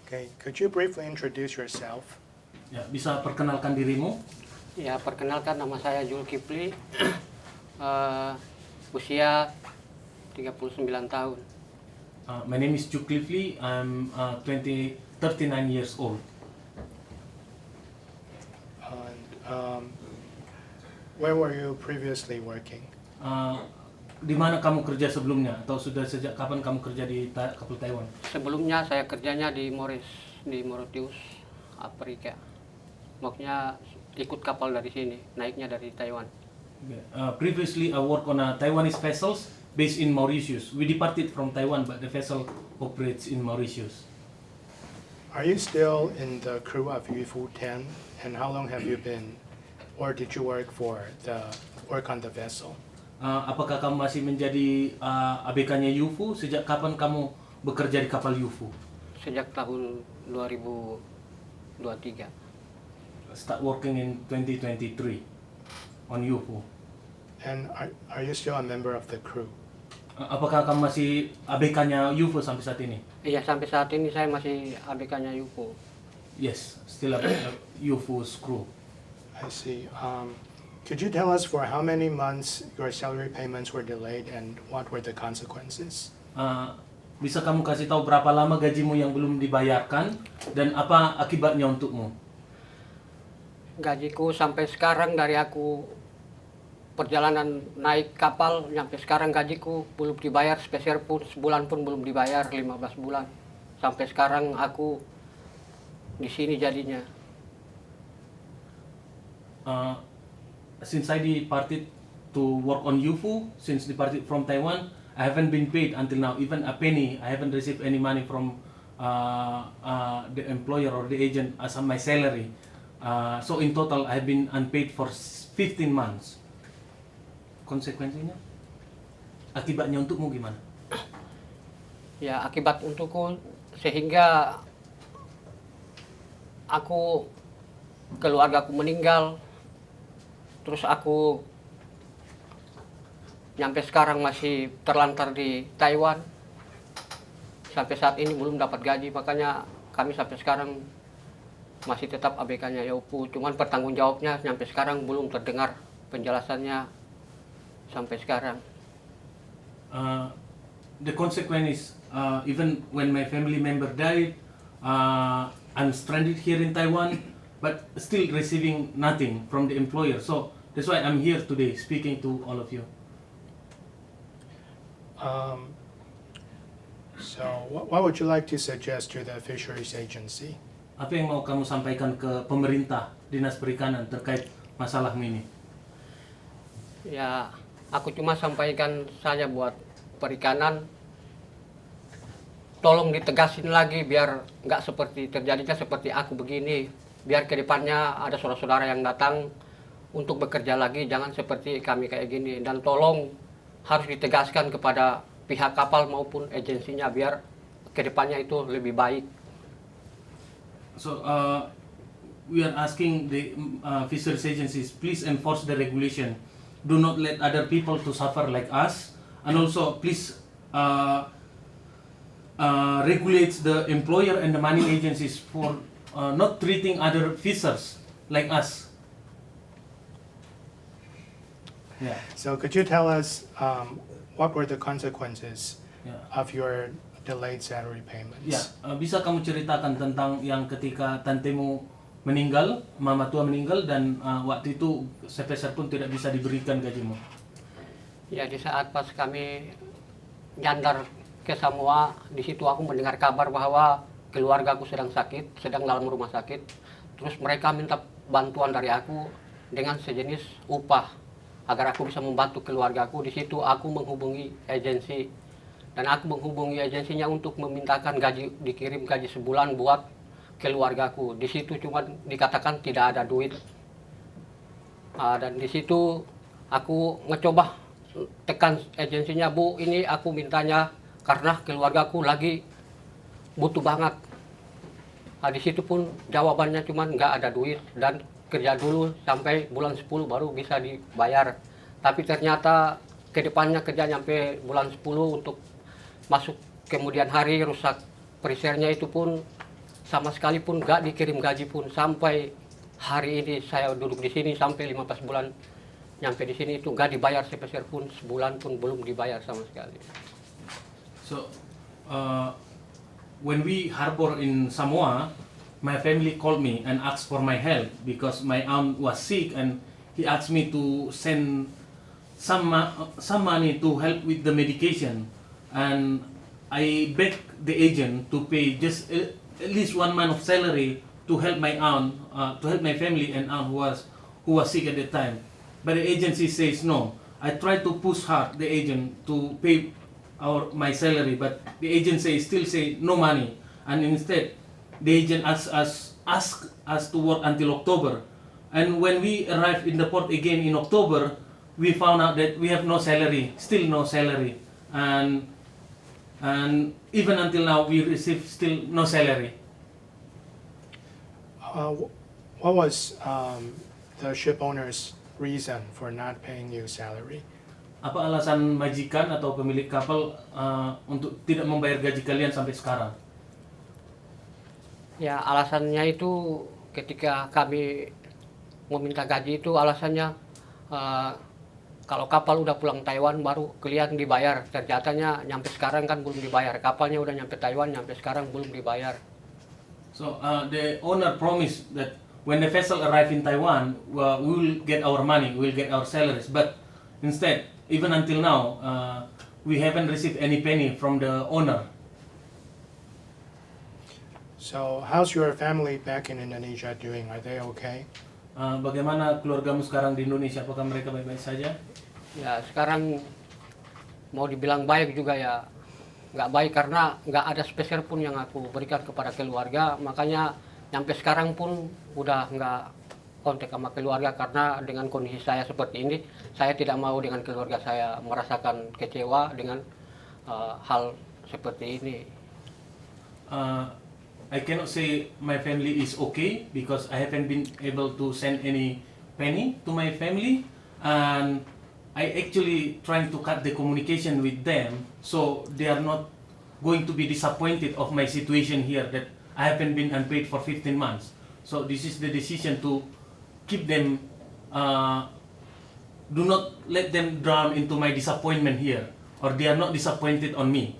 Okay, could you briefly introduce yourself? Ya, bisa perkenalkan dirimu? Ya, perkenalkan nama saya Zulkifli, usia 39 tahun. My name is Zulkifli. I'm 39 years old. And where were you previously working? Di mana kamu kerja sebelumnya? Atau sudah sejak kapan kamu kerja di kapal Taiwan? Sebelumnya saya kerjanya di Mauritius, Afrika. Maksudnya ikut kapal dari sini, naiknya dari Taiwan. Previously, I worked on a Taiwanese vessels based in Mauritius. We departed from Taiwan, but the vessel operates in Mauritius. Are you still in the crew of UFO 10? And how long have you been, or did you work on the vessel? Apakah kamu masih menjadi ABK-nya UFO? Sejak kapan kamu bekerja di kapal UFO? Sejak tahun 2023. Start working in 2023 on UFO. And are you still a member of the crew? Apakah kamu masih ABK-nya UFO sampai saat ini? Iya, sampai saat ini saya masih ABK-nya UFO. Yes, still a UFO's crew. I see. Could you tell us for how many months your salary payments were delayed and what were the consequences? Bisa kamu kasih tahu berapa lama gajimu yang belum dibayarkan dan apa akibatnya untukmu? Gajiku sampai sekarang dari aku perjalanan naik kapal sampai sekarang gajiku belum dibayar spesial pun sebulan pun belum dibayar 15 bulan. Sampai sekarang aku di sini jadinya. Since I departed to work on UFO, since departed from Taiwan, I haven't been paid until now, even a penny. I haven't received any money from the employer or the agent as my salary. So in total, I've been unpaid for 15 months. Konsekuensinya? Akibatnya untukmu gimana? Ya, akibat untukku sehingga keluargaku meninggal. Terus aku nyampe sekarang masih terlantar di Taiwan. Sampai saat ini belum dapat gaji, makanya kami sampai sekarang masih tetap ABK-nya UFO. Cuman pertanggung jawabnya sampai sekarang belum terdengar penjelasannya sampai sekarang. The consequence is, even when my family member died, I'm stranded here in Taiwan, but still receiving nothing from the employer. So that's why I'm here today speaking to all of you. So what would you like to suggest to the fisheries agency? Apa yang mau kamu sampaikan ke pemerintah, Dinas Perikanan terkait masalah ini? Ya, aku cuma sampaikan saja buat perikanan, tolong ditegasin lagi biar nggak terjadinya seperti aku begini. Biar ke depannya ada saudara-saudara yang datang untuk bekerja lagi, jangan seperti kami kayak gini. Dan tolong harus ditegaskan kepada pihak kapal maupun agensinya biar ke depannya itu lebih baik. So we are asking the fisheries agencies, please enforce the regulation. Do not let other people to suffer like us, and also please regulate the employer and the money agencies for not treating other fishers like us. Yeah. So could you tell us what were the consequences Yeah. of your delayed salary payments? Ya, bisa kamu ceritakan tentang yang ketika tantemu meninggal, mama tua meninggal, dan waktu itu sepeser pun tidak bisa diberikan gajimu? Ya, di saat pas kami nyandar ke Samoa, di situ aku mendengar kabar bahwa keluargaku sedang sakit, sedang dalam rumah sakit. Terus mereka minta bantuan dari aku dengan sejenis upah agar aku bisa membantu keluargaku. Di situ aku menghubungi agensi dan aku menghubungi agensinya untuk memintakan dikirim gaji sebulan buat keluargaku. Di situ cuma dikatakan tidak ada duit. Dan di situ aku mencoba tekan agensinya, Bu, ini aku mintanya karena keluargaku lagi butuh banget. Di situ pun jawabannya cuma nggak ada duit dan kerja dulu sampai bulan 10 baru bisa dibayar. Tapi ternyata kedepannya kerja sampai bulan 10 untuk masuk kemudian hari rusak perisernya itu pun sama sekali pun nggak dikirim gaji pun. Sampai hari ini saya duduk di sini sampai 15 bulan nyampe di sini itu nggak dibayar sepeser pun, sebulan pun belum dibayar sama sekali. So, when we harbor in Samoa, my family called me and asked for my help because my aunt was sick, and he asked me to send some money to help with the medication, and I begged the agent to pay just at least 1 month of salary to help my aunt, to help my family and aunt who was sick at the time. But the agency says no. I tried to push hard the agent to pay my salary, but the agent still say no money, and instead the agent asked us to work until October. And when we arrived in the port again in October, we found out that we have no salary, still no salary, and even until now we receive still no salary. What was the ship owner's reason for not paying you salary? Apa alasan majikan atau pemilik kapal untuk tidak membayar gaji kalian sampai sekarang? Ya alasannya itu ketika kami mau minta gaji itu alasannya kalau kapal udah pulang Taiwan baru kalian dibayar. Ternyatanya nyampe sekarang kan belum dibayar. Kapalnya udah nyampe Taiwan, nyampe sekarang belum dibayar. So the owner promised that when the vessel arrive in Taiwan, we will get our money, we will get our salaries. But instead, even until now, we haven't received any penny from the owner. So how's your family back in Indonesia doing? Are they okay? Bagaimana keluargamu sekarang di Indonesia? Apakah mereka baik-baik saja? Ya sekarang mau dibilang baik juga ya nggak baik karena nggak ada spesial pun yang aku berikan kepada keluarga. Makanya sampai sekarang pun udah nggak kontak sama keluarga karena dengan kondisi saya seperti ini, saya tidak mau dengan keluarga saya merasakan kecewa dengan hal seperti ini. I cannot say my family is okay because I haven't been able to send any penny to my family, and I actually trying to cut the communication with them so they are not going to be disappointed of my situation here that I haven't been unpaid for 15 months. So this is the decision to keep them, do not let them drown into my disappointment here, or they are not disappointed on me.